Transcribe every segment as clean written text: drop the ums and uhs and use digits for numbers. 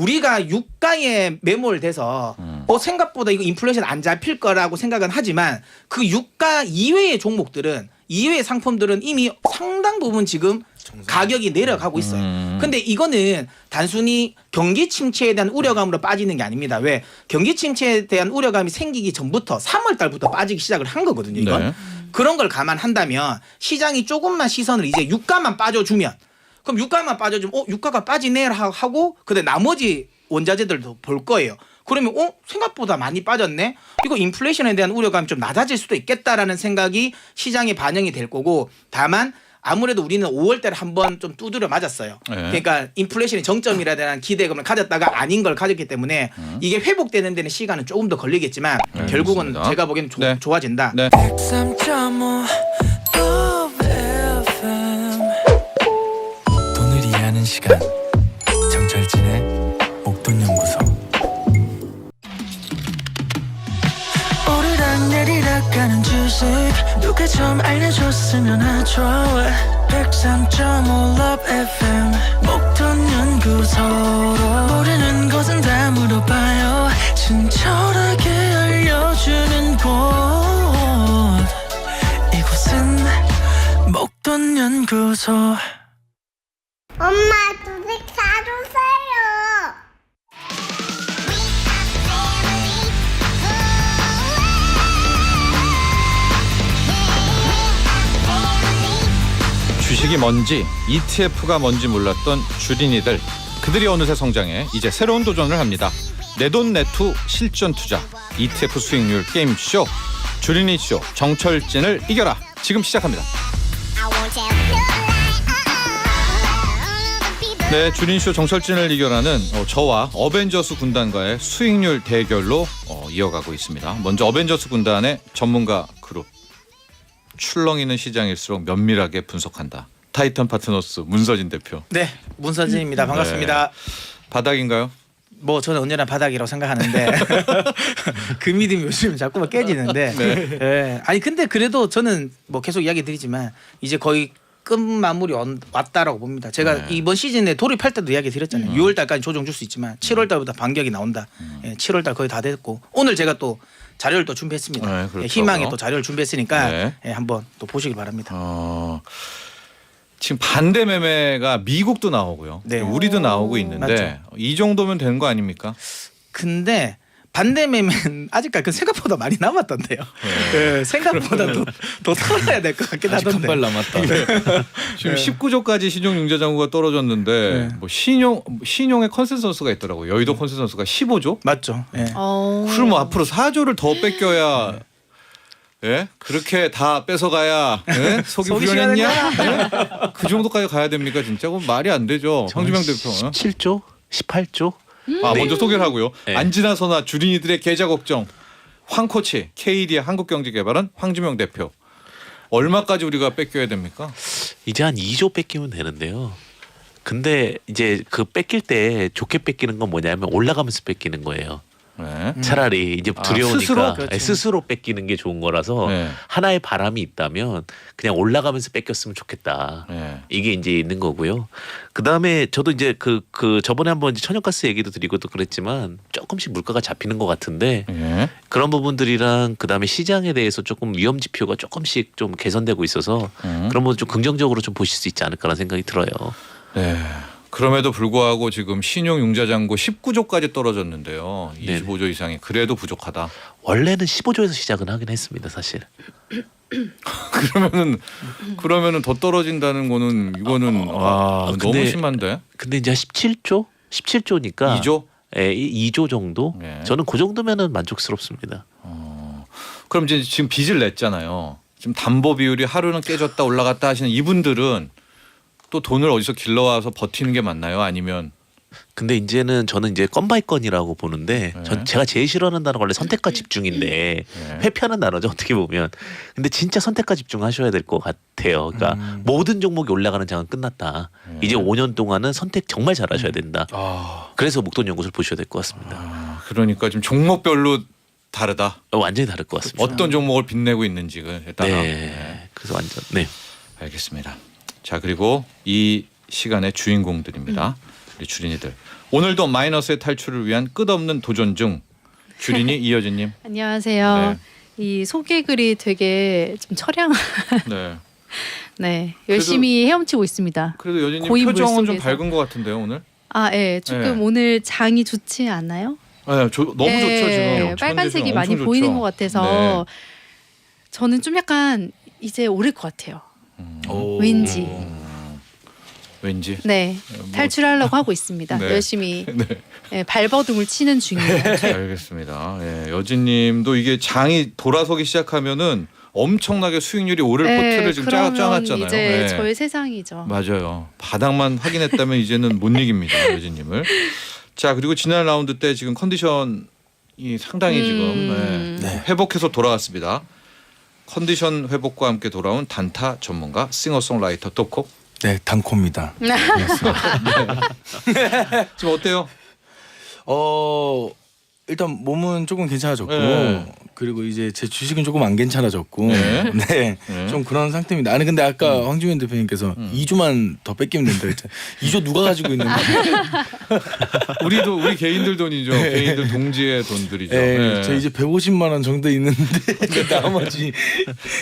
우리가 유가에 매몰돼서 생각보다 이거 인플레이션 안 잡힐 거라고 생각은 하지만 그 유가 이외의 종목들은 이외의 상품들은 이미 상당 부분 지금 가격이 내려가고 있어요. 근데 이거는 단순히 경기 침체에 대한 우려감으로 빠지는 게 아닙니다. 왜? 경기 침체에 대한 우려감이 생기기 전부터 3월 달부터 빠지기 시작을 한 거거든요. 이건. 네. 그런 걸 감안한다면 시장이 조금만 시선을 이제 유가만 빠져주면 그럼 유가만 빠져주면 유가가 빠지네 하고 근데 나머지 원자재들도 볼 거예요. 그러면 생각보다 많이 빠졌네. 이거 인플레이션에 대한 우려감이 좀 낮아질 수도 있겠다라는 생각이 시장에 반영이 될 거고 다만 아무래도 우리는 5월 달에 한번 좀 두드려 맞았어요. 네. 그러니까 인플레이션이 정점이라 대한 기대감을 가졌다가 아닌 걸 가졌기 때문에 이게 회복되는 데는 시간은 조금 더 걸리겠지만 결국은 알겠습니다. 제가 보기에는 네. 좋아진다. 네. 103.5 FM 돈을 이해하는 시간 정철진의 목돈연구소 오르락 내리락 가는 주식 누가 좀 알려줬으면 하죠 103.5 Love FM 목돈연구소 모르는 것은 다 물어봐요 친절하게 알려주는 곳 이곳은 목돈연구소 엄마 주식 사주세요. 주식이 뭔지 ETF가 뭔지 몰랐던 주린이들 그들이 어느새 성장해 이제 새로운 도전을 합니다. 내돈내투 실전투자 ETF 수익률 게임쇼 주린이쇼 정철진을 이겨라 지금 시작합니다. 네, 주린이쇼 정철진을 이겨라는 저와 어벤져스 군단과의 수익률 대결로 이어가고 있습니다. 먼저 어벤져스 군단의 전문가 그룹 출렁이는 시장일수록 면밀하게 분석한다. 타이탄 파트너스 문서진 대표. 네, 문선진입니다. 반갑습니다. 바닥인가요? 뭐 저는 언제나 바닥이라고 생각하는데 그 믿음이 요즘 자꾸만 깨지는데. 네. 예. 아니 근데 그래도 저는 뭐 계속 이야기 드리지만 이제 거의 끝 마무리 왔다라고 봅니다. 제가 이번 시즌에 돌입할 때도 이야기 드렸잖아요. 6월 달까지 조정 줄 수 있지만 7월 달부터 반격이 나온다. 7월 달 거의 다 됐고 오늘 제가 또 자료를 또 준비했습니다. 네, 그렇더라고요. 희망의 또 자료를 준비했으니까 네. 한번 또 보시기 바랍니다. 지금 반대 매매가 미국도 나오고요. 네. 우리도 나오고 있는데 이 정도면 되는 거 아닙니까? 근데 반대 매매는 아직까지 그 생각보다 많이 남았던데요. 네, 생각보다 더 털어야 될 것 같긴 아직 하던데. 한 발 남았다. 지금 19조까지 신용융자장고가 떨어졌는데 네. 뭐 신용의 컨센서스가 있더라고요. 여의도 컨센서스가 15조? 맞죠. 예. 그럼 뭐 앞으로 4조를 더 뺏겨야 예? 그렇게 다 뺏어가야 예? 속이 속이 후련했냐? 예? 그 정도까지 가야 됩니까 진짜? 그건 말이 안 되죠. 황주명 대표. 17조? 18조? 먼저 소개를 하고요. 네. 안지나서나 주린이들의 계좌 걱정. 황코치 KD 한국경제개발원 황주명 대표. 얼마까지 우리가 뺏겨야 됩니까? 이제 한 2조 뺏기면 되는데요. 근데 이제 그 뺏길 때 좋게 뺏기는 건 뭐냐면 올라가면서 뺏기는 거예요. 네. 차라리 이제 두려우니까 스스로? 스스로 뺏기는 게 좋은 거라서 네. 하나의 바람이 있다면 그냥 올라가면서 뺏겼으면 좋겠다. 네. 이게 이제 있는 거고요. 그 다음에 저도 이제 그 저번에 한번 이제 천연가스 얘기도 드리고 또 그랬지만 조금씩 물가가 잡히는 것 같은데 예. 그런 부분들이랑 그 다음에 시장에 대해서 조금 위험 지표가 조금씩 좀 개선되고 있어서 그런 부분 좀 긍정적으로 좀 보실 수 있지 않을까라는 생각이 들어요. 네. 그럼에도 불구하고 지금 신용융자장고 19조까지 떨어졌는데요. 25조 이상이 그래도 부족하다. 원래는 15조에서 시작은 하긴 했습니다, 사실. 그러면은 더 떨어진다는 거는 이거는 너무 근데- 심한데. 근데 이제 17조? 17조니까 2조? 예, 2조 정도? 네. 저는 그 정도면은 만족스럽습니다. 그럼 이제 지금 빚을 냈잖아요. 지금 담보 비율이 하루는 깨졌다 올라갔다 하시는 이분들은 또 돈을 어디서 길러와서 버티는 게 맞나요? 아니면 근데 이제는 저는 이제 건 바이 건이라고 보는데 제가 제일 싫어하는 단어가 원래 선택과 집중인데 회피하는 단어죠 어떻게 보면. 근데 진짜 선택과 집중하셔야 될 것 같아요. 그러니까 모든 종목이 올라가는 장은 끝났다. 이제 5년 동안은 선택 정말 잘하셔야 된다. 그래서 목돈연구소를 보셔야 될 것 같습니다. 그러니까 지금 종목별로 다르다. 완전히 다를 것 같습니다. 어떤 종목을 빛내고 있는지에 따라. 네. 그래서 완전 네. 알겠습니다. 자 그리고 이 시간의 주인공들입니다. 우리 주린이들. 오늘도 마이너스의 탈출을 위한 끝없는 도전 중 주린이 이여진님. 안녕하세요. 이 소개글이 되게 좀 처량한 네. 네 열심히 헤엄치고 있습니다. 그래도 여진님 고인 표정은 좀 물속에서. 밝은 것 같은데요 오늘? 아, 예, 조금 네. 오늘 장이 좋지 않나요? 네, 너무 예, 좋죠 지금. 빨간색이 엄청 많이 좋죠. 보이는 것 같아서 네. 저는 좀 약간 이제 오를 것 같아요. 오. 왠지. 왠지. 네, 뭐- 탈출하려고 하고 있습니다. 네. 열심히 네. 예, 발버둥을 치는 중이에요. 알겠습니다. 예, 여진님도 이게 장이 돌아서기 시작하면은 엄청나게 수익률이 오를 포트를 지금 그러면 짜놨잖아요. 이제 예. 저의 세상이죠. 맞아요. 바닥만 확인했다면 이제는 못 이깁니다, 여진님을. 자 그리고 지난 라운드 때 지금 컨디션이 상당히 지금 네. 회복해서 돌아왔습니다. 컨디션 회복과 함께 돌아온 단타 전문가 싱어송라이터 또코. 네, 단코입니다. 지금 어때요? 일단 몸은 조금 괜찮아졌고 네. 그리고 이제 제 주식은 조금 안 괜찮아졌고 네. 네, 네. 좀 그런 상태입니다. 아니 근데 아까 황주현 대표님께서 2조만 더 뺏기면 된다 했잖아요. 2조 누가 가지고 있는 거예요? 우리 개인들 돈이죠. 개인들 동지의 돈들이죠. 네, 네. 저 이제 150만 원 정도 있는데 그 나머지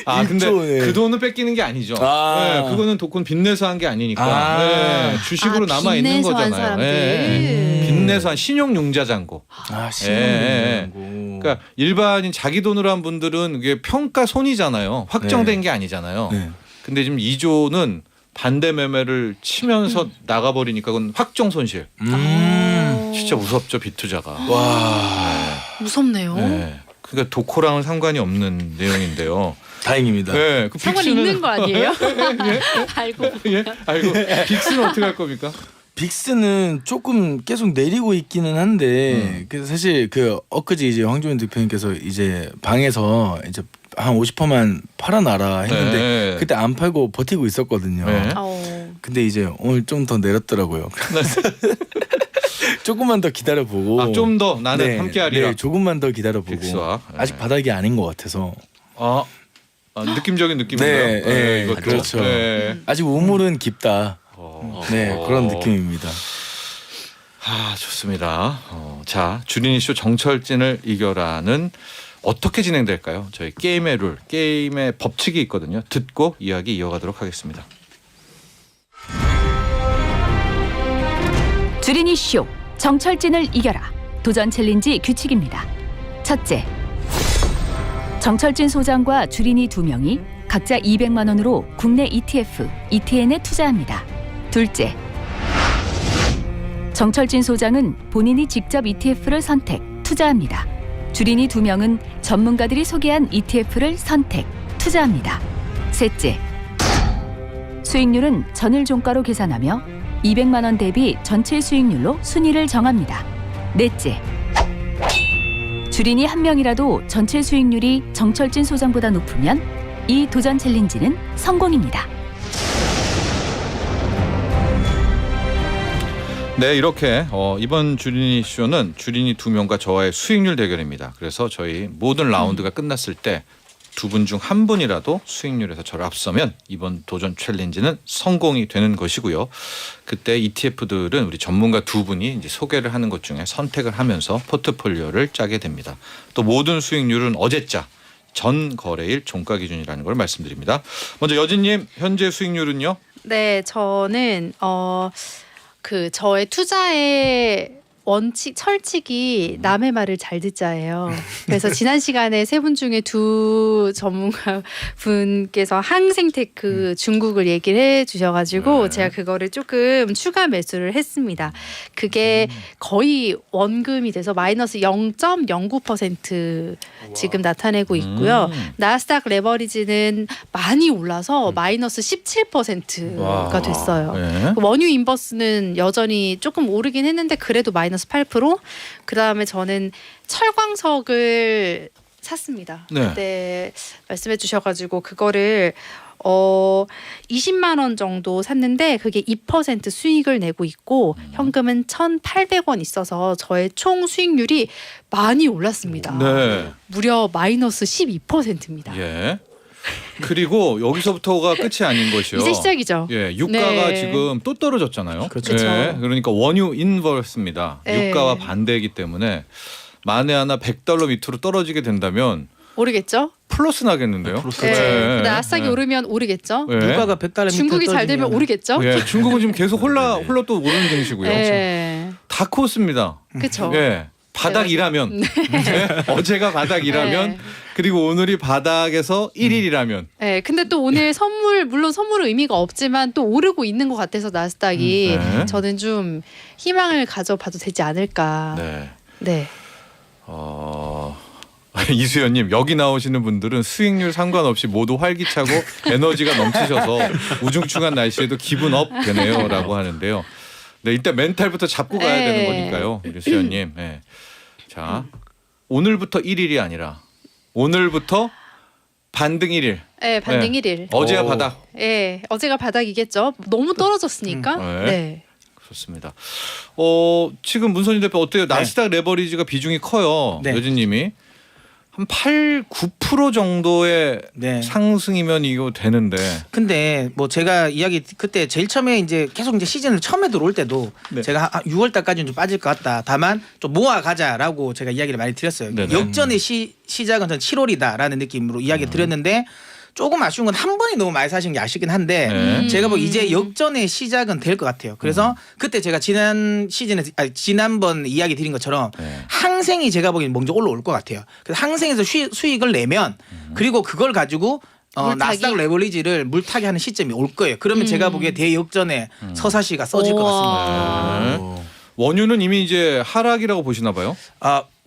아 근데 1조, 네. 그 돈은 뺏기는 게 아니죠. 아. 네, 그거는 독군 빚내서 한 게 아니니까 아. 네, 주식으로 남아 있는 빚내서 한 거잖아요. 사람들. 네. 빚내서 한 신용융자 잔고. 아 예, 신용이고 그러니까 일반인 자기 돈으로 한 분들은 이게 평가 손이잖아요. 확정된 게 아니잖아요. 네. 근데 지금 2조는 반대 매매를 치면서 나가버리니까 그건 확정 손실. 진짜 무섭죠 빚투자가. 와 무섭네요. 네. 그러니까 도코랑은 상관이 없는 내용인데요. 다행입니다. 네, 그 상관 빅스는- 있는 거 아니에요? 알고 예, 알고 빅스는 어떻게 할 겁니까? 빅스는 조금 계속 내리고 있기는 한데 그래서 사실 그 엊그제 이제 황주현 대표님께서 이제 방에서 이제 한 50%만 팔아놔라 했는데 네. 그때 안 팔고 버티고 있었거든요. 네. 근데 이제 오늘 좀 더 내렸더라고요. 조금만 더 기다려보고 아, 좀 더 나는 함께하리라. 네, 조금만 더 기다려보고 빅스와. 네. 아직 바닥이 아닌 것 같아서 느낌적인 느낌인가요? 네, 네, 이것도. 그렇죠. 네. 아직 우물은 깊다. 네, 그런 느낌입니다. 좋습니다. 자, 주린이 쇼 정철진을 이겨라는 어떻게 진행될까요? 저희 게임의 룰, 게임의 법칙이 있거든요. 듣고 이야기 이어가도록 하겠습니다. 주린이 쇼 정철진을 이겨라 도전 챌린지 규칙입니다. 첫째, 정철진 소장과 주린이 2명이 각자 200만 원으로 국내 ETF, ETN에 투자합니다. 둘째, 정철진 소장은 본인이 직접 ETF를 선택, 투자합니다. 주린이 2명은 전문가들이 소개한 ETF를 선택, 투자합니다. 셋째, 수익률은 전일 종가로 계산하며 200만 원 대비 전체 수익률로 순위를 정합니다. 넷째, 주린이 한 명이라도 전체 수익률이 정철진 소장보다 높으면 이 도전 챌린지는 성공입니다. 네, 이렇게 이번 주린이 쇼는 주린이 2명과 저와의 수익률 대결입니다. 그래서 저희 모든 라운드가 끝났을 때 두 분 중 한 분이라도 수익률에서 저를 앞서면 이번 도전 챌린지는 성공이 되는 것이고요. 그때 ETF들은 우리 전문가 두 분이 이제 소개를 하는 것 중에 선택을 하면서 포트폴리오를 짜게 됩니다. 또 모든 수익률은 어제자 전 거래일 종가 기준이라는 걸 말씀드립니다. 먼저 여진님 현재 수익률은요? 네, 저는 저의 투자의 원칙 철칙이 남의 말을 잘 듣자예요. 그래서 지난 시간에 세 분 중에 두 전문가 분께서 항생테크 중국을 얘기를 해주셔가지고 제가 그거를 조금 추가 매수를 했습니다. 그게 거의 원금이 돼서 마이너스 0.09% 지금 나타내고 있고요. 나스닥 레버리지는 많이 올라서 마이너스 17%가 됐어요. 네. 원유 인버스는 여전히 조금 오르긴 했는데 그래도 마이너스 8%. 그다음에 저는 철광석을 샀습니다. 네. 그때 말씀해 주셔가지고 그거를 20만 원 정도 샀는데 그게 2% 수익을 내고 있고 현금은 1,800원 있어서 저의 총 수익률이 많이 올랐습니다. 네. 무려 마이너스 12%입니다. 예. 그리고 여기서부터가 끝이 아닌 것이요. 이제 시작이죠. 예, 유가가 네. 지금 또 떨어졌잖아요. 그렇죠. 예, 그러니까 원유 인버스입니다. 네. 유가와 반대이기 때문에 만에 하나 $100 밑으로 떨어지게 된다면 오르겠죠? 플러스 나겠는데요. 네. 나스닥이 오르면 오르겠죠? 예. 유가가 $100 밑에 중국이 잘 되면 떨어지면 오르겠죠? 예, 중국은 지금 계속 홀라 또 오르는 중이시고요. 네. 다크호스입니다. 그렇죠. 예. 바닥이라면 예? 어제가 바닥이라면 네. 그리고 오늘이 바닥에서 1일이라면 네, 근데 또 오늘 선물 물론 선물은 의미가 없지만 또 오르고 있는 것 같아서 나스닥이 네. 저는 좀 희망을 가져봐도 되지 않을까. 네. 네. 이수연님 여기 나오시는 분들은 수익률 상관없이 모두 활기차고 에너지가 넘치셔서 우중충한 날씨에도 기분 업 되네요라고 하는데요. 네, 일단 멘탈부터 잡고 가야 네. 되는 거니까요, 우리 수연님. 네. 자, 오늘부터 1일이 아니라 오늘부터 반등 1일. 네, 반등 네. 1일. 어제가 오. 바닥. 네, 어제가 바닥이겠죠. 너무 떨어졌으니까. 네. 네. 그렇습니다. 지금 문선희 대표 어때요? 나스닥 레버리지가 비중이 커요. 네. 여진님이 한 8, 9% 정도의 네. 상승이면 이거 되는데. 근데 뭐 제가 이야기 그때 제일 처음에 이제 계속 이제 시즌을 처음에 들어올 때도 네. 제가 6월 달까지는 좀 빠질 것 같다. 다만 좀 모아 가자라고 제가 이야기를 많이 드렸어요. 네네. 역전의 시작은 전 7월이다라는 느낌으로 이야기를 드렸는데 조금 아쉬운 건 한 번에 너무 많이 사신 게 아쉽긴 한데 네. 제가 뭐 이제 역전의 시작은 될 것 같아요. 그래서 그때 제가 지난번 이야기 드린 것처럼 네. 항생이 제가 보기엔 먼저 올라올 것 같아요. 그래서 항생에서 수익을 내면 그리고 그걸 가지고 물타기? 나스닥 레버리지를 물타기 하는 시점이 올 거예요. 그러면 제가 보기에 대역전에 서사시가 써질 것 같습니다. 네. 원유는 이미 이제 하락이라고 보시나 봐요.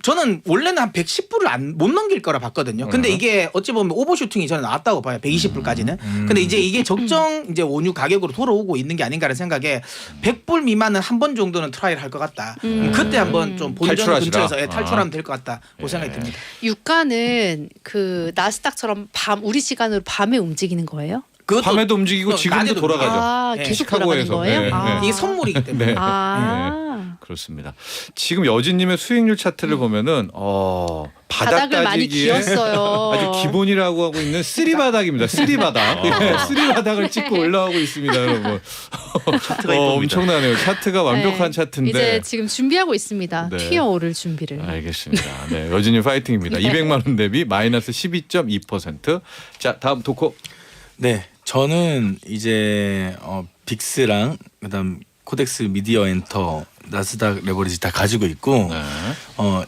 저는 원래는 한 110불을 못 넘길 거라 봤거든요. 근데 이게 어찌 보면 오버슈팅이 저는 나왔다고 봐요. 120불까지는. 근데 이제 이게 적정 이제 원유 가격으로 돌아오고 있는 게 아닌가라는 생각에 100불 미만은 한 번 정도는 트라이를 할 것 같다. 그때 한번 좀 본전 탈출하시라. 근처에서 탈출하면 될 것 같다고 생각이 듭니다. 유가는 그 나스닥처럼 우리 시간으로 밤에 움직이는 거예요? 그것도 밤에도 움직이고 지금도 낮에도 돌아가죠. 아, 네. 계속 돌아가는 시카고에서. 거예요? 네, 아. 이게 선물이기 때문에. 네. 아. 그렇습니다. 지금 여진님의 수익률 차트를 보면은 바닥 바닥을 많이 따지기에 기었어요. 아주 기본이라고 하고 있는 쓰리바닥입니다. 쓰리바닥. 예, 쓰리바닥을 찍고 올라오고 있습니다, 여러분. 차트가 이쁩니다. 엄청나네요. 차트가 완벽한 네. 차트인데. 이제 지금 준비하고 있습니다. 네. 튀어오를 준비를. 알겠습니다. 네, 여진님 파이팅입니다. 네. 200만 원 대비 마이너스 12.2%. 자, 다음 도코. 네, 저는 이제 빅스랑 그다음 코덱스 미디어 엔터 나스닥 레버리지 다 가지고 있고 네.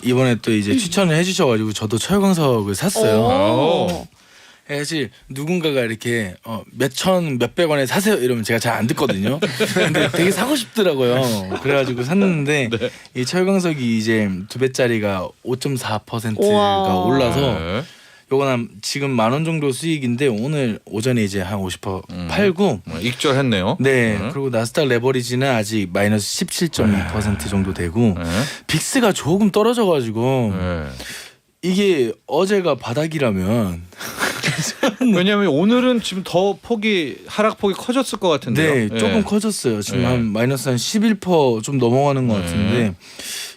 이번에 또 이제 추천을 해주셔가지고 저도 철광석을 샀어요. 오. 사실 누군가가 이렇게 몇백 원에 사세요 이러면 제가 잘 안 듣거든요. 근데 되게 사고 싶더라고요. 그래가지고 샀는데 네. 이 철광석이 이제 2배짜리가 5.4%가 우와. 올라서 네. 요거는 지금 10,000원 정도 수익인데 오늘 오전에 이제 한 50% 팔고 익절했네요. 네 그리고 나스닥 레버리지는 아직 마이너스 17.2% 정도 되고 네. 빅스가 조금 떨어져가지고 네. 이게 어제가 바닥이라면 왜냐하면 오늘은 지금 더 하락폭이 커졌을 것 같은데요. 네, 조금 커졌어요. 지금 네. 한 마이너스 한 11%좀 넘어가는 것 같은데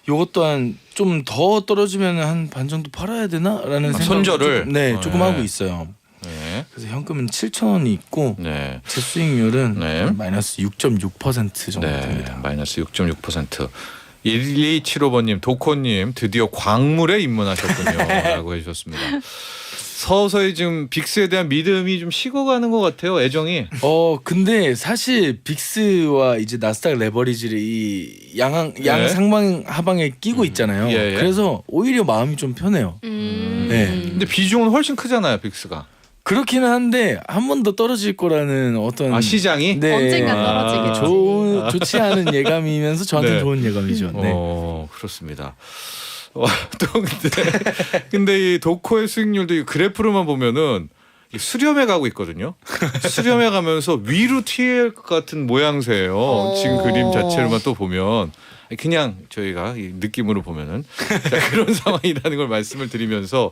요것 또한 좀 더 떨어지면 한 반 정도 팔아야 되나라는 생각 손절을? 조금 네. 하고 있어요. 네. 그래서 현금은 7,000원이 있고 네. 제 수익률은 네. 마이너스 6.6% 정도 네. 됩니다. 마이너스 6.6%. 1275번님, 도코님 드디어 광물에 입문하셨군요라고 해주셨습니다. 서서히 지금 빅스에 대한 믿음이 좀 식어가는 것 같아요. 애정이. 근데 사실 빅스와 이제 나스닥 레버리지를 이 양 네. 상방 하방에 끼고 있잖아요. 예, 예. 그래서 오히려 마음이 좀 편해요. 네. 근데 비중은 훨씬 크잖아요, 빅스가. 그렇기는 한데 한 번 더 떨어질 거라는 어떤 시장이. 네. 언젠간 떨어지겠지. 좋지 않은 예감이면서 저한테 네. 좋은 예감이죠. 네. 그렇습니다. 또 근데 이 도코의 수익률도 이 그래프로만 보면은 수렴해 가고 있거든요. 수렴해 가면서 위로 튀을 것 같은 모양새예요. 지금 그림 자체로만 또 보면 그냥 저희가 이 느낌으로 보면은 자, 그런 상황이라는 걸 말씀을 드리면서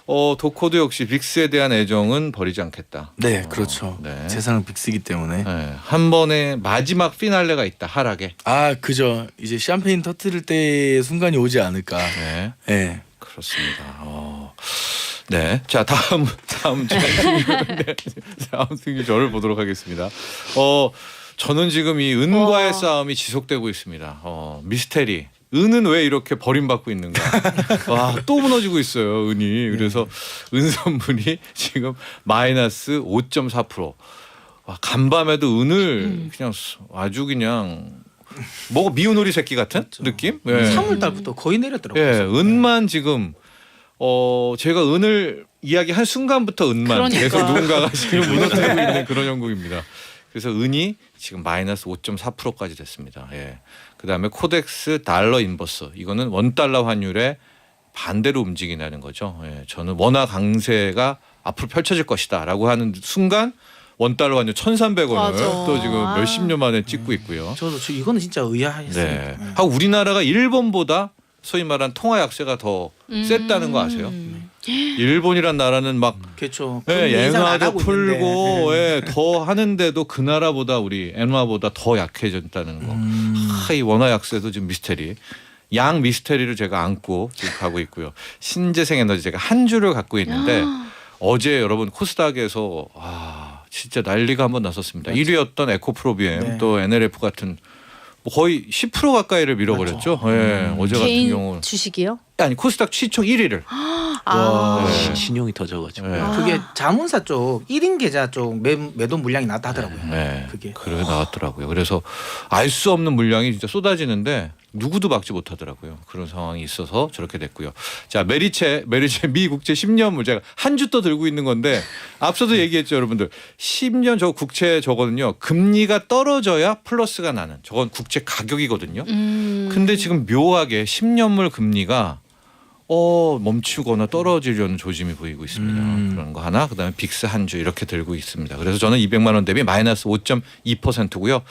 도코도 역시 빅스에 대한 애정은 버리지 않겠다. 네, 그렇죠. 네. 재산은 빅스기 때문에. 네, 한 번의 마지막 피날레가 있다. 하락에. 그죠. 이제 샴페인 터뜨릴 때의 순간이 오지 않을까. 네. 네. 그렇습니다. 네. 자, 다음 승률 저를 보도록 하겠습니다. 저는 지금 이 은과의 싸움이 지속되고 있습니다. 미스테리. 은은 왜 이렇게 버림받고 있는가? 와, 또 무너지고 있어요, 은이. 그래서 은 선물이 지금 마이너스 5.4%. 와, 간밤에도 은을 그냥 아주 그냥 뭐 미운 오리 새끼 같은 느낌? 예. 3월 달부터 거의 내렸더라고요. 예, 은만 지금 제가 은을 이야기한 순간부터 은만 그러니까. 계속 누군가가 지금 무너뜨리고 있는 그런 형국입니다. 그래서 은이 지금 마이너스 5.4%까지 됐습니다. 예. 그다음에 코덱스 달러 인버스 이거는 원달러 환율에 반대로 움직이는 거죠. 예. 저는 원화 강세가 앞으로 펼쳐질 것이다라고 하는 순간 원달러 환율 1,300원을 맞아. 또 지금 몇십 년 만에 찍고 있고요. 저도 이거는 진짜 의아했어요. 네. 하고 우리나라가 일본보다 소위 말한 통화 약세가 더 셌다는 거 아세요? 일본이란 나라는 막 그렇죠. 예, 인상 안 엔화도 하고 풀고 있는데. 예, 더 하는데도 그 나라보다 우리 엔화보다 더 약해졌다는 거. 이 원화 약세도 지금 미스테리. 양 미스테리를 제가 안고 지금 가고 있고요. 신재생 에너지 제가 한 주를 갖고 있는데 어제 여러분 코스닥에서 진짜 난리가 한번 났었습니다. 1위였던 에코프로비엠 네. 또 NLF 같은 뭐 거의 10% 가까이를 밀어버렸죠. 예, 어제 같은 개인 경우는 주식이요? 아니 코스닥 시총 1위를. 네, 신용이 터져가지고. 네. 그게 자문사 쪽 1인 계좌 쪽 매도 물량이 나왔다 하더라고요. 네, 그게. 그래 나왔더라고요. 그래서 알 수 없는 물량이 진짜 쏟아지는데 누구도 막지 못하더라고요. 그런 상황이 있어서 저렇게 됐고요. 자, 메리체 미 국채 10년물 제가 한 주 또 들고 있는 건데 앞서도 얘기했죠, 여러분들. 10년 저 국채 저거는요. 금리가 떨어져야 플러스가 나는. 저건 국채 가격이거든요. 근데 지금 묘하게 10년물 금리가 멈추거나 떨어지려는 조짐이 보이고 있습니다. 그런 거 하나, 그다음에 빅스 한 주 이렇게 들고 있습니다. 그래서 저는 200만 원 대비 마이너스 5.2%고요.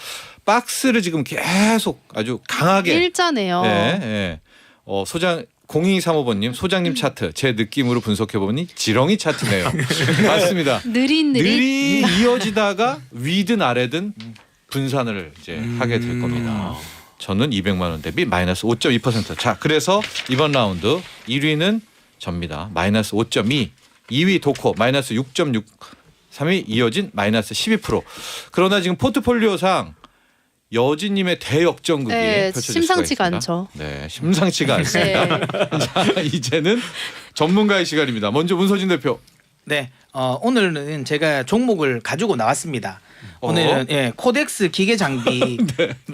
박스를 지금 계속 아주 강하게 일자네요. 예, 예. 소장 0235번님 소장님 차트 제 느낌으로 분석해 보니 지렁이 차트네요. 맞습니다. 느리 이어지다가 위든 아래든 분산을 이제 하게 될 겁니다. 저는 200만 원 대비 마이너스 5.2%. 자, 그래서 이번 라운드 1위는 접니다. 마이너스 5.2. 2위 도코 마이너스 6.6. 3위 이어진 마이너스 12%. 그러나 지금 포트폴리오상 여진님의 대역전극이 네, 펼쳐질 심상치가 수가 있습니다. 않죠. 네, 심상치가 않습니다. 네. 자, 이제는 전문가의 시간입니다. 먼저 문서진 대표. 네. 오늘은 제가 종목을 가지고 나왔습니다. 오늘은 코덱스 기계 장비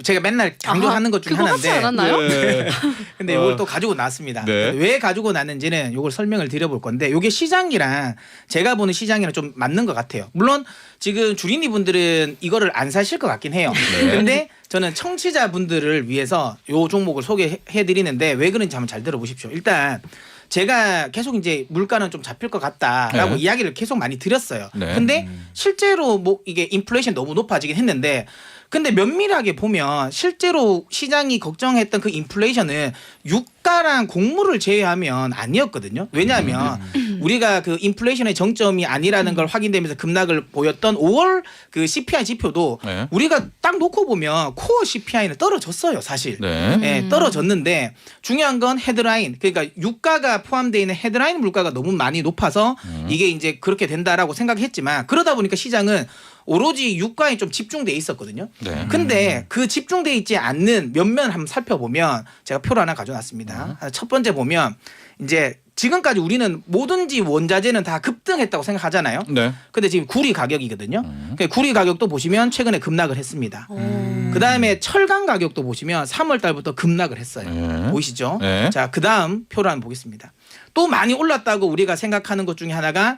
제가 맨날 강조하는 것 중에 그거 하지 하나인데 않았나요? 네. 근데 이걸 또 가지고 나왔습니다. 네. 왜 가지고 났는지는 이걸 설명을 드려볼 건데 이게 시장이랑 제가 보는 시장이랑 좀 맞는 것 같아요. 물론 지금 주린이 분들은 이거를 안 사실 것 같긴 해요. 근데 저는 청취자분들을 위해서 이 종목을 소개해 드리는데 왜 그런지 한번 잘 들어보십시오. 일단 제가 계속 이제 물가는 좀 잡힐 것 같다라고 네. 이야기를 계속 많이 드렸어요. 네. 근데 실제로 뭐 이게 인플레이션 너무 높아지긴 했는데 근데 면밀하게 보면 실제로 시장이 걱정했던 그 인플레이션은 유가랑 곡물을 제외하면 아니었거든요. 왜냐하면 우리가 그 인플레이션의 정점이 아니라는 걸 확인되면서 급락을 보였던 5월 그 CPI 지표도 네. 우리가 딱 놓고 보면 코어 CPI는 떨어졌어요, 사실. 네. 예, 떨어졌는데 중요한 건 헤드라인. 그러니까 유가가 포함되어 있는 헤드라인 물가가 너무 많이 높아서 이게 이제 그렇게 된다라고 생각했지만 그러다 보니까 시장은 오로지 유가에 좀 집중돼 있었거든요. 네. 근데 그 집중돼 있지 않는 면면 한번 살펴보면 제가 표를 하나 가져놨습니다. 첫 번째 보면 이제 지금까지 우리는 뭐든지 원자재는 다 급등했다고 생각하잖아요. 네. 근데 지금 구리 가격이거든요. 그 구리 가격도 보시면 최근에 급락을 했습니다. 그다음에 철강 가격도 보시면 3월 달부터 급락을 했어요. 네. 보이시죠? 네. 자, 그다음 표를 한번 보겠습니다. 또 많이 올랐다고 우리가 생각하는 것 중에 하나가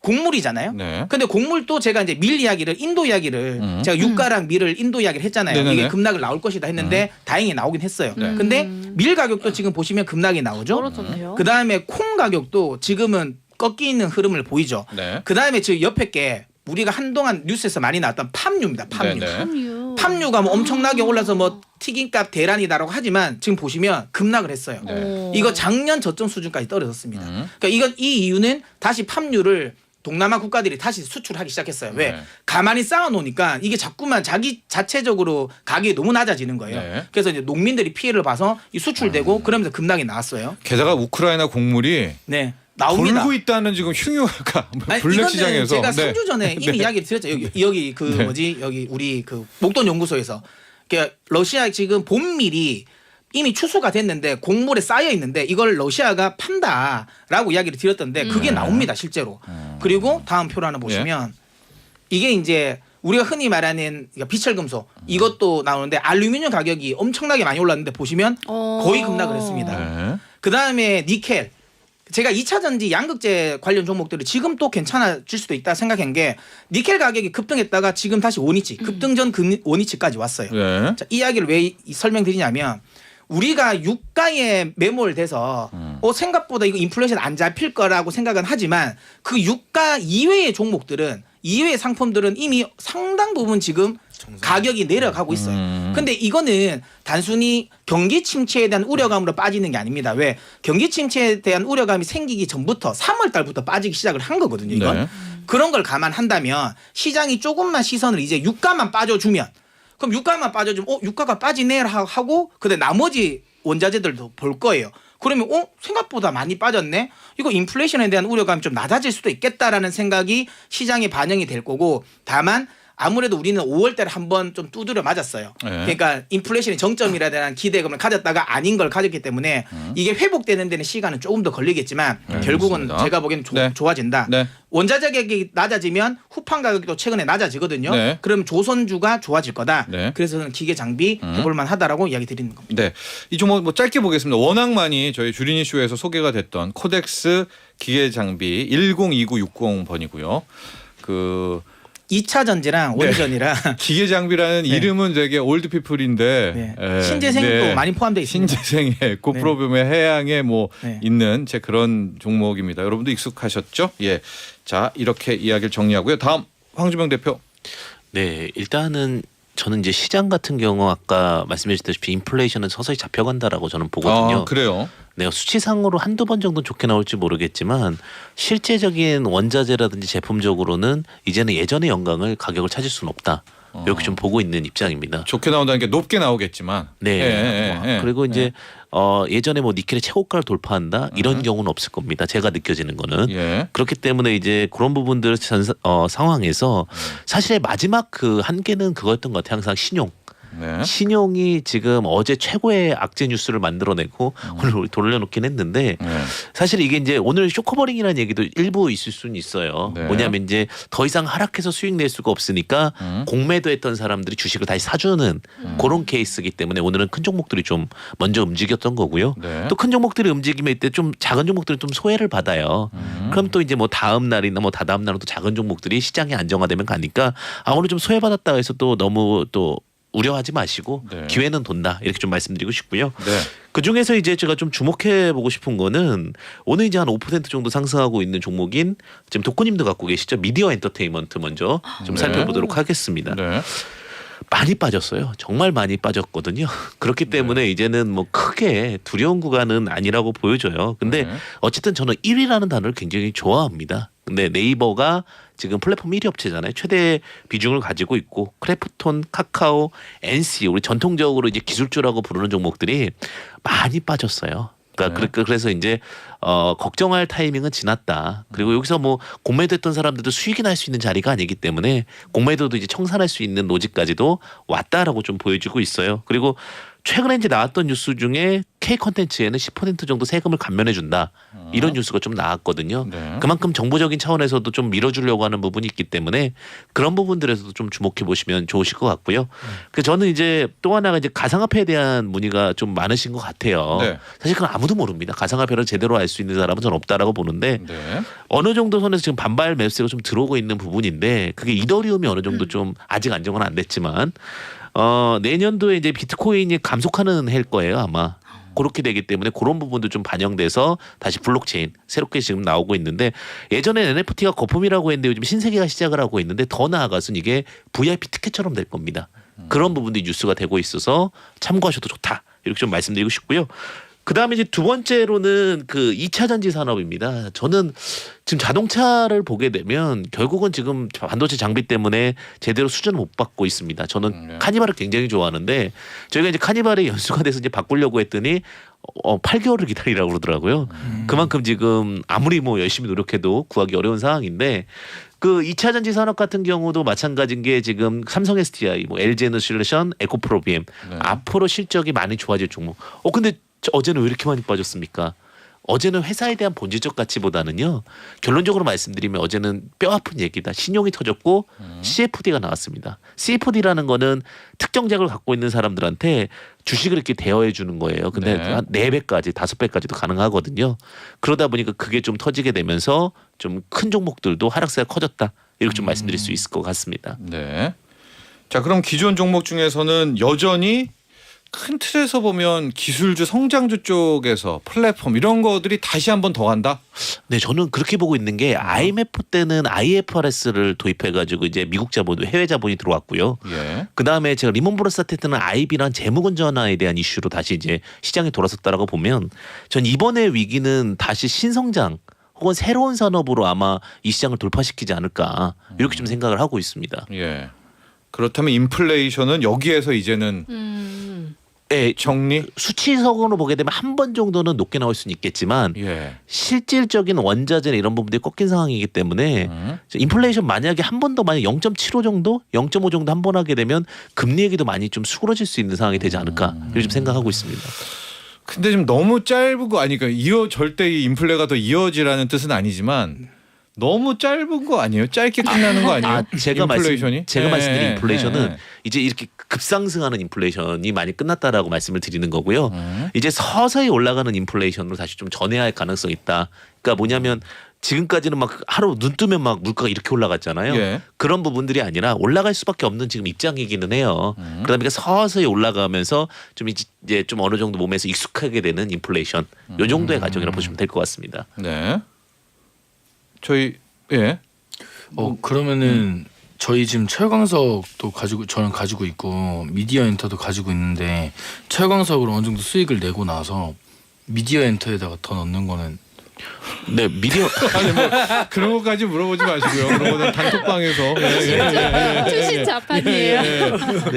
곡물이잖아요. 네. 근데 곡물도 제가 이제 밀 이야기를 인도 이야기를 제가 유가랑 밀을 인도 이야기를 했잖아요. 네네네. 이게 급락을 나올 것이다 했는데 다행히 나오긴 했어요. 근데 밀 가격도 지금 보시면 급락이 나오죠. 떨어졌네요. 그다음에 콩 가격도 지금은 꺾이는 흐름을 보이죠. 네. 그다음에 저 옆에 게 우리가 한동안 뉴스에서 많이 나왔던 팜유입니다. 팜유. 네. 팜유가 뭐 엄청나게 올라서 뭐 튀김값 대란이다라고 하지만 지금 보시면 급락을 했어요. 네. 이거 작년 저점 수준까지 떨어졌습니다. 그러니까 이 이유는 다시 팜유를 동남아 국가들이 다시 수출하기 시작했어요. 왜? 네. 가만히 쌓아놓으니까 이게 자꾸만 자기 자체적으로 가격이 너무 낮아지는 거예요. 네. 그래서 이제 농민들이 피해를 봐서 이 수출되고 그러면서 급락이 나왔어요. 게다가 우크라이나 곡물이 네. 나옵니다. 돌고 있다는 지금 흉유가 아니, 블랙 이거는 시장에서 제가 네. 3주 전에 이미 이야기를 드렸죠. 여기 그 네. 뭐지 여기 우리 그 목돈 연구소에서 그러니까 러시아 지금 본밀이 이미 추수가 됐는데 곡물에 쌓여 있는데 이걸 러시아가 판다라고 이야기를 드렸던데 그게 나옵니다 실제로. 그리고 다음 표를 하나 보시면 이게 이제 우리가 흔히 말하는 비철금속 이것도 나오는데 알루미늄 가격이 엄청나게 많이 올랐는데 보시면 거의 급락을 했습니다. 네. 그 다음에 니켈. 제가 2차 전지 양극재 관련 종목들이 지금 또 괜찮아질 수도 있다 생각한 게 니켈 가격이 급등했다가 지금 다시 원위치 급등 전 원위치까지 왔어요. 네. 자, 이 이야기를 왜 설명드리냐면 우리가 유가에 매몰돼서 생각보다 이거 인플레이션 안 잡힐 거라고 생각은 하지만 그 유가 이외의 종목들은 이외의 상품들은 이미 상당 부분 지금 가격이 내려가고 있어요. 근데 이거는 단순히 경기 침체에 대한 우려감으로 빠지는 게 아닙니다. 왜? 경기 침체에 대한 우려감이 생기기 전부터 3월 달부터 빠지기 시작을 한 거거든요. 이건. 네. 그런 걸 감안한다면 시장이 조금만 시선을 이제 유가만 빠져주면 그럼 유가만 빠져주면 유가가 빠지네 하고 근데 나머지 원자재들도 볼 거예요. 그러면 생각보다 많이 빠졌네. 이거 인플레이션에 대한 우려감이 좀 낮아질 수도 있겠다라는 생각이 시장에 반영이 될 거고 다만 아무래도 우리는 5월 달에 한번 좀 두드려 맞았어요. 네. 그러니까 인플레이션이 정점이라 대한 기대감을 가졌다가 아닌 걸 가졌기 때문에 이게 회복되는 데는 시간은 조금 더 걸리겠지만 결국은 알겠습니다. 제가 보기에는 네. 좋아진다. 네. 원자재 가격이 낮아지면 후판 가격이 또 최근에 낮아지거든요. 네. 그럼 조선주가 좋아질 거다. 네. 그래서 저는 기계 장비 해볼 만하다라고 이야기 드리는 겁니다. 네. 이 종목 뭐 짧게 보겠습니다. 워낙 많이 저희 주린이 쇼에서 소개가 됐던 코덱스 기계 장비 102960번이고요. 그 2차 전지랑 원전이랑 기계 장비라는 네. 이름은 되게 올드피플인데 네. 신재생도 많이 포함되어 있습니다. 신재생에 고프로뷰의 해양에 뭐 네. 있는 제 그런 종목입니다. 여러분도 익숙하셨죠? 예. 자, 이렇게 이야기를 정리하고요. 다음 황주명 대표. 네, 일단은 저는 이제 시장 같은 경우 아까 말씀해 주셨다시피 인플레이션은 서서히 잡혀간다라고 저는 보거든요. 아, 그래요. 네, 수치상으로 한두 번 정도는 좋게 나올지 모르겠지만 실제적인 원자재라든지 제품적으로는 이제는 예전의 영광을 가격을 찾을 수는 없다. 이렇게 좀 보고 있는 입장입니다. 좋게 나온다는 게 높게 나오겠지만. 네. 예. 그리고 이제 예전에 뭐 니켈의 최고가를 돌파한다 이런 경우는 없을 겁니다. 제가 느껴지는 거는. 예. 그렇기 때문에 이제 그런 부분들 상황에서 사실의 마지막 그 한계는 그거였던 것 같아요. 항상 신용. 네. 신용이 지금 어제 최고의 악재 뉴스를 만들어내고 오늘 돌려놓긴 했는데 네. 사실 이게 이제 오늘 쇼커버링이라는 얘기도 일부 있을 수는 있어요. 네. 뭐냐면 이제 더 이상 하락해서 수익 낼 수가 없으니까 공매도했던 사람들이 주식을 다시 사주는 그런 케이스이기 때문에 오늘은 큰 종목들이 좀 먼저 움직였던 거고요. 네. 또 큰 종목들이 움직임에 이때 좀 작은 종목들은 좀 소외를 받아요. 그럼 또 이제 뭐 다음 날이나 뭐 다다음 날은 또 작은 종목들이 시장이 안정화되면 가니까 오늘 좀 소외받았다 해서 또 너무 또 우려하지 마시고 네. 기회는 돈다 이렇게 좀 말씀드리고 싶고요. 네. 그 중에서 이제 제가 좀 주목해 보고 싶은 거는 오늘 이제 한 5% 정도 상승하고 있는 종목인 지금 독고님도 갖고 계시죠. 미디어 엔터테인먼트 먼저 좀 네. 살펴보도록 하겠습니다. 네. 많이 빠졌어요. 정말 많이 빠졌거든요. 그렇기 때문에 이제는 뭐 크게 두려운 구간은 아니라고 보여져요. 근데 네. 어쨌든 저는 1위라는 단어를 굉장히 좋아합니다. 근데 네이버가 지금 플랫폼 1위 업체잖아요. 최대 비중을 가지고 있고 크래프톤, 카카오, NC 우리 전통적으로 이제 기술주라고 부르는 종목들이 많이 빠졌어요. 그러니까 그래서 이제 걱정할 타이밍은 지났다. 그리고 여기서 뭐 공매도했던 사람들도 수익이 날 수 있는 자리가 아니기 때문에 공매도도 이제 청산할 수 있는 노지까지도 왔다라고 좀 보여주고 있어요. 그리고 최근에 이제 나왔던 뉴스 중에 K 컨텐츠에는 10% 정도 세금을 감면해 준다. 이런 뉴스가 좀 나왔거든요. 네. 그만큼 정보적인 차원에서도 좀 밀어주려고 하는 부분이 있기 때문에 그런 부분들에서도 좀 주목해 보시면 좋으실 것 같고요. 그래서 저는 이제 또 하나가 이제 가상화폐에 대한 문의가 좀 많으신 것 같아요. 네. 사실 그건 아무도 모릅니다. 가상화폐를 제대로 알 수 있는 사람은 전 없다라고 보는데 네. 어느 정도 선에서 지금 반발 매수세가 좀 들어오고 있는 부분인데 그게 이더리움이 어느 정도 좀 아직 안정은 안 됐지만 내년도에 이제 비트코인이 감속하는 해일 거예요 아마. 그렇게 되기 때문에 그런 부분도 좀 반영돼서 다시 블록체인 새롭게 지금 나오고 있는데 예전에 NFT가 거품이라고 했는데 요즘 신세계가 시작을 하고 있는데 더 나아가서는 이게 VIP 티켓처럼 될 겁니다. 그런 부분들이 뉴스가 되고 있어서 참고하셔도 좋다. 이렇게 좀 말씀드리고 싶고요. 그다음에 이제 두 번째로는 그 2차 전지 산업입니다. 저는 지금 자동차를 보게 되면 결국은 지금 반도체 장비 때문에 제대로 수준을 못 받고 있습니다. 저는 네. 카니발을 굉장히 좋아하는데 저희가 이제 카니발이 연수가 돼서 이제 바꾸려고 했더니 8개월을 기다리라고 그러더라고요. 그만큼 지금 아무리 뭐 열심히 노력해도 구하기 어려운 상황인데 그 2차 전지 산업 같은 경우도 마찬가지인 게 지금 삼성 SDI, 뭐 LG에너지솔루션, 에코프로비엠 앞으로 실적이 많이 좋아질 종목. 근데 어제는 왜 이렇게 많이 빠졌습니까? 어제는 회사에 대한 본질적 가치보다는요. 결론적으로 말씀드리면 어제는 뼈 아픈 얘기다. 신용이 터졌고 CFD가 나왔습니다. CFD라는 거는 특정작을 갖고 있는 사람들한테 주식을 이렇게 대여해 주는 거예요. 근데 한 4배까지 5배까지도 가능하거든요. 그러다 보니까 그게 좀 터지게 되면서 좀 큰 종목들도 하락세가 커졌다. 이렇게 좀 말씀드릴 수 있을 것 같습니다. 네. 자, 그럼 기존 종목 중에서는 여전히 큰 틀에서 보면 기술주, 성장주 쪽에서 플랫폼 이런 거들이 다시 한번 더 간다? 네, 저는 그렇게 보고 있는 게 IMF 때는 IFRS를 도입해가지고 이제 미국 자본, 해외 자본이 들어왔고요. 예. 그 다음에 제가 리먼 브러스 사태 때는 IB란 재무건전화에 대한 이슈로 다시 이제 시장에 돌아섰다라고 보면 전 이번의 위기는 다시 신성장 혹은 새로운 산업으로 아마 이 시장을 돌파시키지 않을까 이렇게 좀 생각을 하고 있습니다. 예. 그렇다면 인플레이션은 여기에서 이제는 네, 정리? 수치적으로 보게 되면 한 번 정도는 높게 나올 수는 있겠지만 예. 실질적인 원자재나 이런 부분들이 꺾인 상황이기 때문에 인플레이션 만약에 한 번 더 만약 0.75 정도, 0.5 정도 한 번 하게 되면 금리 얘기도 많이 좀 수그러질 수 있는 상황이 되지 않을까 이렇게 좀 생각하고 있습니다. 근데 좀 너무 짧은 거 아니까 절대 이 인플레가 더 이어지라는 뜻은 아니지만 너무 짧은 거 아니에요? 짧게 끝나는 거 아니에요? 제가 인플레이션이? 말씀드린 인플레이션은 네. 이제 이렇게 급상승하는 인플레이션이 많이 끝났다라고 말씀을 드리는 거고요. 이제 서서히 올라가는 인플레이션으로 다시 좀 전해야 할 가능성이 있다. 그러니까 뭐냐면 지금까지는 막 하루 눈 뜨면 막 물가가 이렇게 올라갔잖아요. 예. 그런 부분들이 아니라 올라갈 수밖에 없는 지금 입장이기는 해요. 그러다 보니까 서서히 올라가면서 좀 이제 좀 어느 정도 몸에서 익숙하게 되는 인플레이션 요 정도의 과정이라고 보시면 될 것 같습니다. 네. 저희 예. 그러면은 저희 지금 철광석도 저는 가지고 있고 미디어 엔터도 가지고 있는데 철광석으로 어느 정도 수익을 내고 나서 미디어 엔터에다가 더 넣는 거는 네, 미디어 아니 뭐 그런 것까지 물어보지 마시고요. 그런 거는 단톡방에서 출신 자판이에요.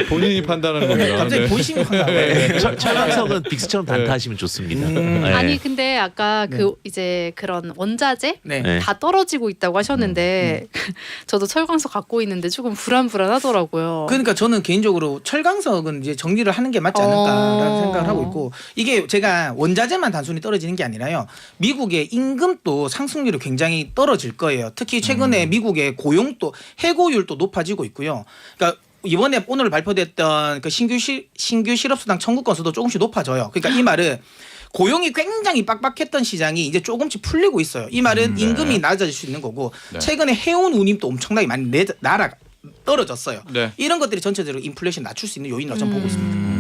본인이 판단하는 겁니다. 갑자기 네. 본심이 확 나와요. 네, 철광석은 빅스처럼 단타하시면 좋습니다. 네. 아니 근데 아까 그 이제 그런 원자재 네. 네. 다 떨어지고 있다고 하셨는데 저도 철광석 갖고 있는데 조금 불안하더라고요. 그러니까 저는 개인적으로 철강석은 이제 정리를 하는 게 맞지 않을까라는 생각을 하고 있고 이게 제가 원자재만 단순히 떨어지는 게 아니라요. 미국의 임금도 상승률이 굉장히 떨어질 거예요. 특히 최근에 미국의 고용도 해고율도 높아지고 있고요. 그러니까 이번에 오늘 발표됐던 그 신규 실업수당 청구 건수도 조금씩 높아져요. 그러니까 이 말은 고용이 굉장히 빡빡했던 시장이 이제 조금씩 풀리고 있어요. 이 말은 임금이 낮아질 수 있는 거고 네. 최근에 해운 운임도 엄청나게 많이 떨어졌어요. 네. 이런 것들이 전체적으로 인플레이션 낮출 수 있는 요인이라고 저는 보고 있습니다.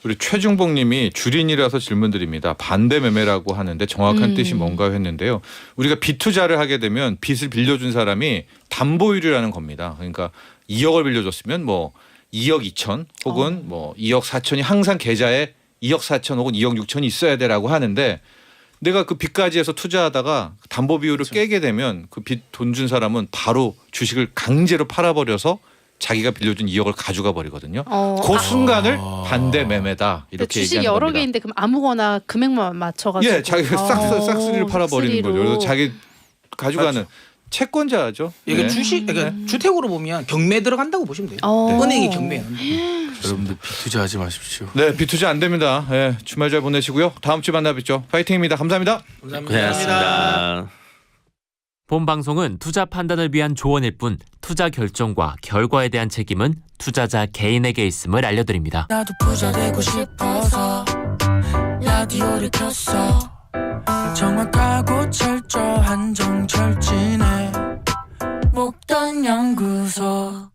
우리 최중봉님이 주린이라서 질문드립니다. 반대 매매라고 하는데 정확한 뜻이 뭔가 했는데요. 우리가 빚투자를 하게 되면 빚을 빌려준 사람이 담보율이라는 겁니다. 그러니까 2억을 빌려줬으면 뭐 2억 2천 혹은 뭐 2억 4천이 항상 계좌에 2억 4천 혹은 2억 6천이 있어야 되라고 하는데 내가 그 빚까지 해서 투자하다가 담보 비율을 깨게 되면 그 빚 돈 준 사람은 바로 주식을 강제로 팔아버려서 자기가 빌려준 2억을 가져가 버리거든요. 그 순간을 반대 매매다 이렇게 주식 얘기하는 여러 겁니다. 개인데 그럼 아무거나 금액만 맞춰가지고 예, 자기가 싹쓸이를 팔아버리는 거죠. 그래서 자기 가져가는 채권자죠. 이게 네. 그러니까 주택으로 보면 경매 들어간다고 보시면 돼요. 은행이 경매예요. 여러분들 빚투자하지 마십시오. 네, 빚투자 안 됩니다. 예, 주말 잘 보내시고요. 다음 주에 만나 뵙죠. 파이팅입니다. 감사합니다. 고생하셨습니다. 본 방송은 투자 판단을 위한 조언일 뿐 투자 결정과 결과에 대한 책임은 투자자 개인에게 있음을 알려드립니다. 나도 부자 되고 싶어서 라디오를 켰어. 정확하고 철저한 정철진의 목돈 연구소.